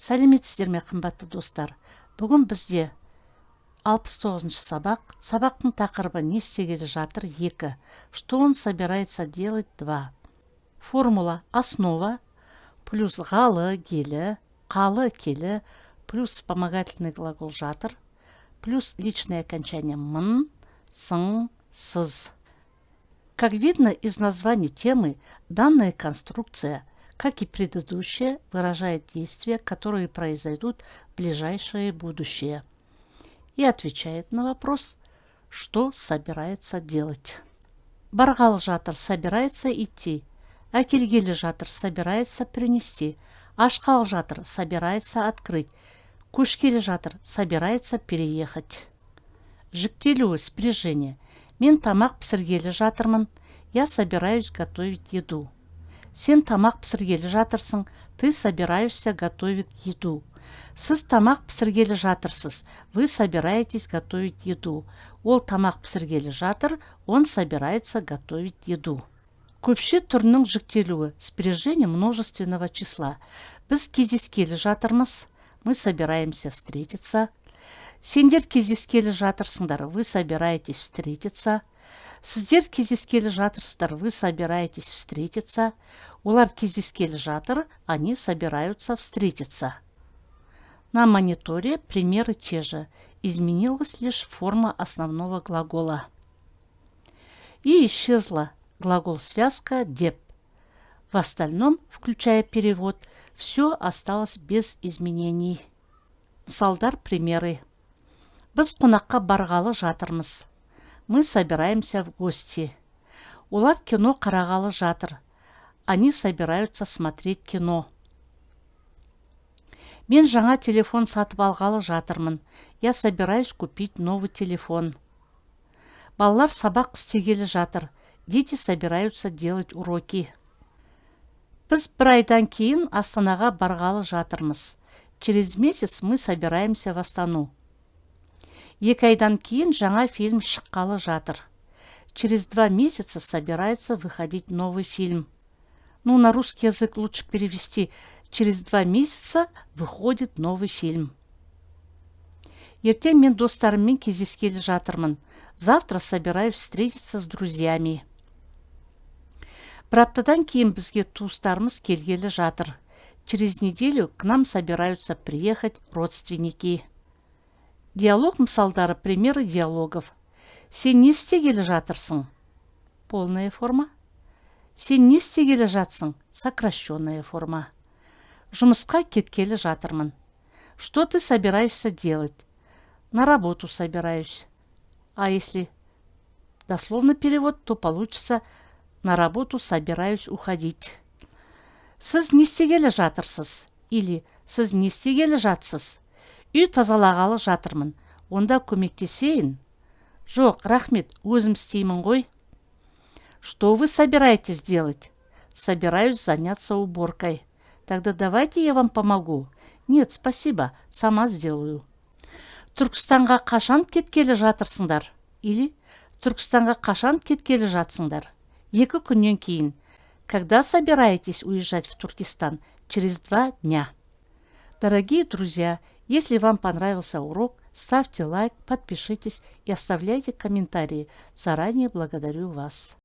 Сәлеметсіздер ме, қымбатты достар? Бүгін бізде 69-шы сабақ. Сабақтың тақырыбы не істегелі жатыр 2. Что он собирается делать 2. Формула основа плюс ғалы келі, қалы келі плюс вспомогательный глагол жатыр плюс личное окончание мын, сын, сыз. Как видно из названия темы, данная конструкция, как и предыдущая, выражает действия, которые произойдут в ближайшее будущее, и отвечает на вопрос, что собирается делать. Барғалы жатыр собирается идти, әкелгелі жатыр собирается принести, ашқалы жатыр собирается открыть, көшкелі жатыр собирается переехать. Жүктелуі спряжение. Мен тамақ пісіргелі жатырмын, я собираюсь готовить еду. Сен тамақ пісіргелі жатырсың, ты собираешься готовить еду. Сіз тамақ пісіргелі жатырсыз, вы собираетесь готовить еду. Ол тамақ пісіргелі жатыр, он собирается готовить еду. Көпше түрінің жүктелуі спряжение множественного числа. Біз кездескелі жатырмыз, мы собираемся встретиться. Сендер кездескелі жатырсыңдар, вы собираетесь встретиться. Сіздер кездескелі жатырсыздар, вы собираетесь встретиться. Олар кездескелі жатыр, они собираются встретиться. На мониторе примеры те же. Изменилась лишь форма основного глагола. И исчезла глагол-связка деп. В остальном, включая перевод, все осталось без изменений. Мысалдар примеры. Біз қонаққа барғалы жатырмыз. Мы собираемся в гости. Олар кино қарағалы жатыр. Они собираются смотреть кино. Мен жаңа телефон сатып алғалы жатырмын. Я собираюсь купить новый телефон. Балалар сабақ істегелі жатыр. Дети собираются делать уроки. Біз бір айдан кейін Астанаға барғалы жатырмыз. Через месяц мы собираемся в Астану. 2 айдан кейін жаңа фильм шыққалы жатыр. Через 2 месяца собирается выходить новый фильм. На русский язык лучше перевести: через 2 месяца выходит новый фильм. Ертең мен достарыммен кездескелі жатырмын. Завтра собираюсь встретиться с друзьями. Бір аптадан кейін бізге туыстарымыз келгелі жатыр. Через неделю к нам собираются приехать родственники. Диалог мысалдары, примеры диалогов. Сен не істегелі жатырсың? Полная форма. Сен не істегелі жатсың? Сокращенная форма. Жұмысқа кеткелі жатырмын. Что ты собираешься делать? На работу собираюсь. А если дословно перевод, то получится: на работу собираюсь уходить. Сіз не істегелі жатырсыз? Или сіз не істегелі жатсыз? Үй тазалағалы жатырмын. Онда көмектесейін? Жоқ, рахмет, өзім істеймін ғой. Что вы собираетесь делать? Собираюсь заняться уборкой. Тогда давайте я вам помогу. Нет, спасибо, сама сделаю. Түркістанға қашан кеткелі жатырсыңдар? Или Түркістанға қашан кеткелі жатсыңдар? 2 күннен кейін. Когда собираетесь уезжать в Туркестан? Через 2 дня. Дорогие друзья, если вам понравился урок, ставьте лайк, подпишитесь и оставляйте комментарии. Заранее благодарю вас.